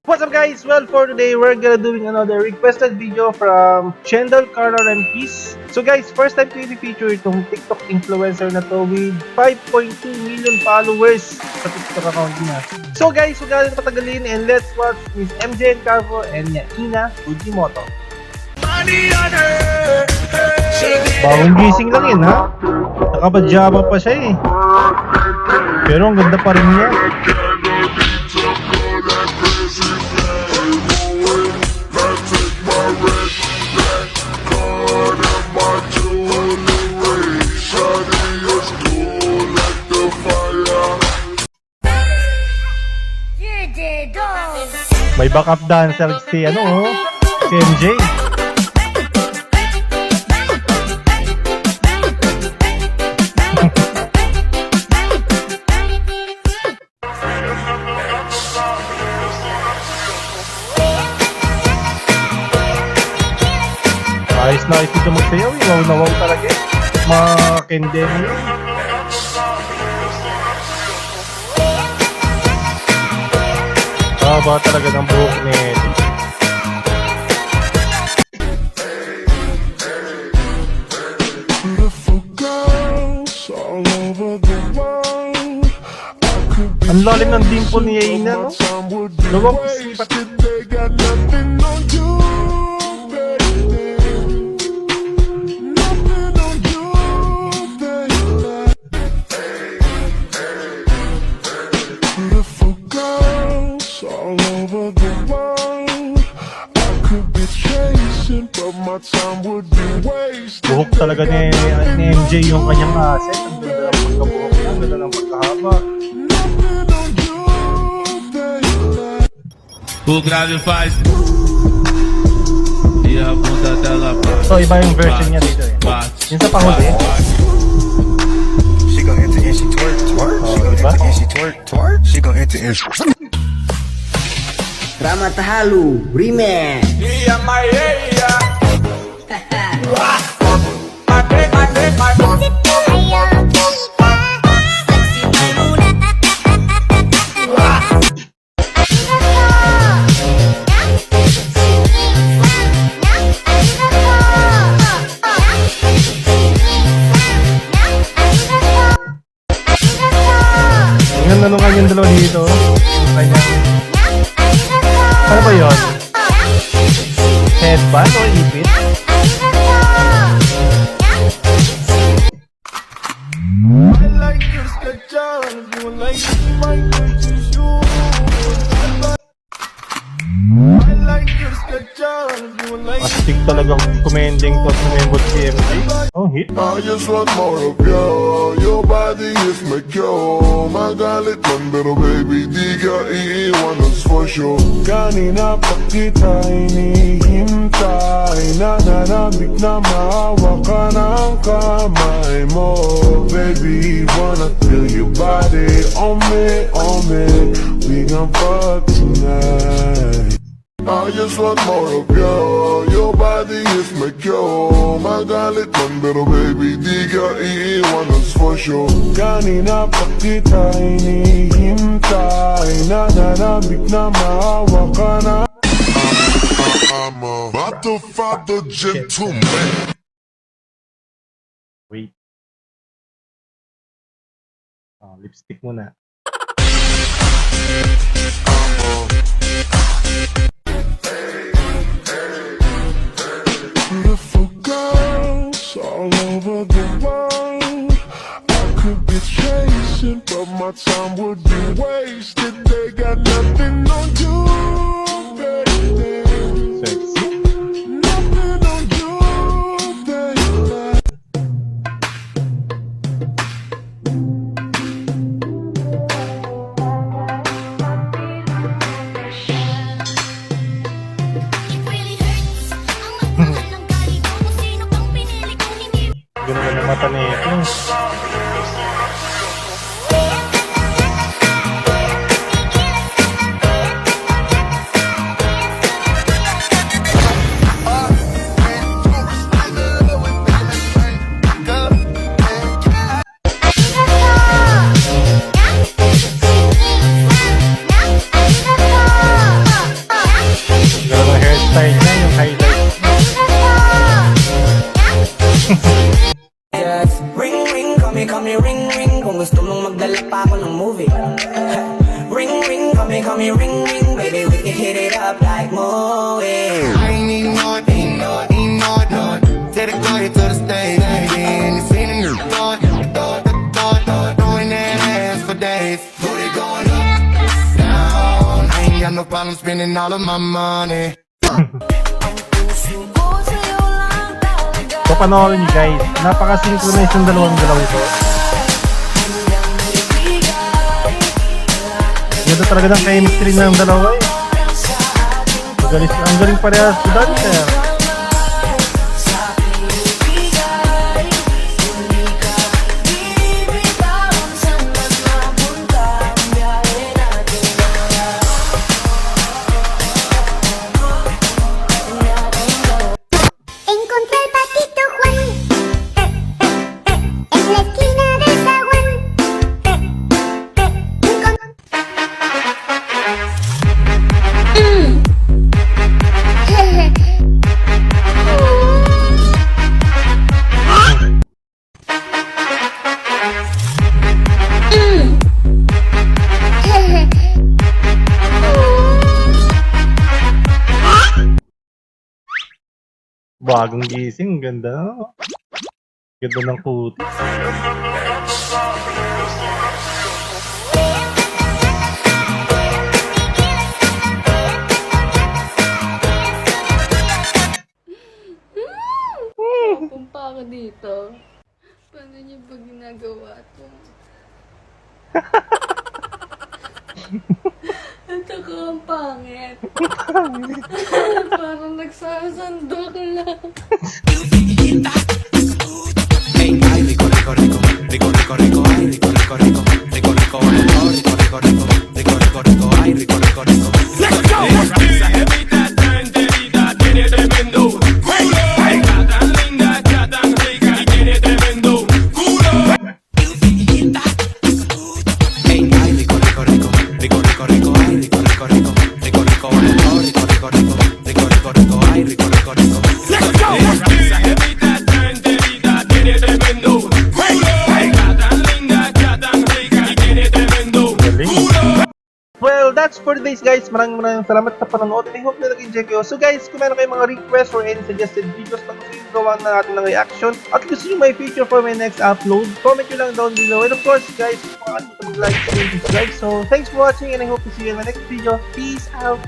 What's up guys? Well, for today, we're gonna doing another requested video from Chendol Carter and Peace. So guys, first time ko i-feature itong TikTok influencer na to with 5.2 million followers sa TikTok account niya. So guys, huwag natin patagalin and let's watch Miss MJ and Carvo and Ina Fujimoto. Bagong gising lang yun ha? Nakapajama pa siya eh. Pero ang ganda pa rin niya. May backup dancer si si MJ. Ayos na ito ito magsayaw. Wow na wow talaga eh. Makakende mo yun. Ba talaga ng buhok ni Eddie. Ang lalim ng dimple ni Ina, no? Lawang isipat. Buhok talaga ni MJ yung kanyang asset. Ang ganda ng pagkabuhok niya, ang ganda ng pagkahaba. O grave faz e a bunda dela bate. So iba yung version niya dito eh. Yung sa pahuli. She gon' enter and she twerk, twerk. She gon' enter and she twerk, twerk. She gon' enter and she Rama Tahalu, Remix. Ang ganda nung kanyang dalawa dito. Ano ba yun? Headband o ipit? Astig talagang commending to sumembot si MJ. Oh, hit. I just want more of you. Your body is my cure. Magalit man pero baby di ka iiwanan for sure. Kanina pa kita hinihintay. Nananabik na maawa ka ng kamay mo. Baby, wanna feel your body on me, on me. We gon' fuck tonight. I just want more of you. Your body is my cure. Magalit man pero baby di ka iiwanan for sure. Kanina pa kita hinihintay. Nananabik na maawa ka na. I'm about to fight the gentleman. Wait. Lipstick muna. Beautiful girls all over the world. I could be chasing, but my time would be wasted. They got nothing on you, baby. Sexy. Nothing on you, baby. Ganda ng mata nito. style niya, yung highlight. Yes. Ring ring, call me ring ring. Kung gusto mong magdala pa ako ng movie. Ring ring, call me ring ring. Baby, we can hit it up like movie. I ain't need no, Take the car to the stage, and you seen him throwing that ass for days. Booty going up, down. I ain't got no problem spending all of my money. So panoorin nyo guys, napaka-synchronize ng dalawang ito. Ganda talaga ng chemistry ng dalawa eh. Ang galing parehas sa dancer. Encontré el patito Juan en la esquina del zaguán. Bagong gising, ganda no? Ganda ng puti. Pumpa ako dito. Paano niyo ba ginagawa to? Ito ko ang pangit. Parang nagsasandok lang. Well, that's for today's guys. Maraming salamat sa panonood and I hope na nag-enjoy kayo. So guys, kung meron kayong mga requests or any suggested videos na gusto nyo gawa na natin ng reaction at gusto nyo may feature for my next upload, comment nyo lang down below. And of course guys, kung makakalimutan mag-like and subscribe. So thanks for watching and I hope to see you in my next video. Peace out!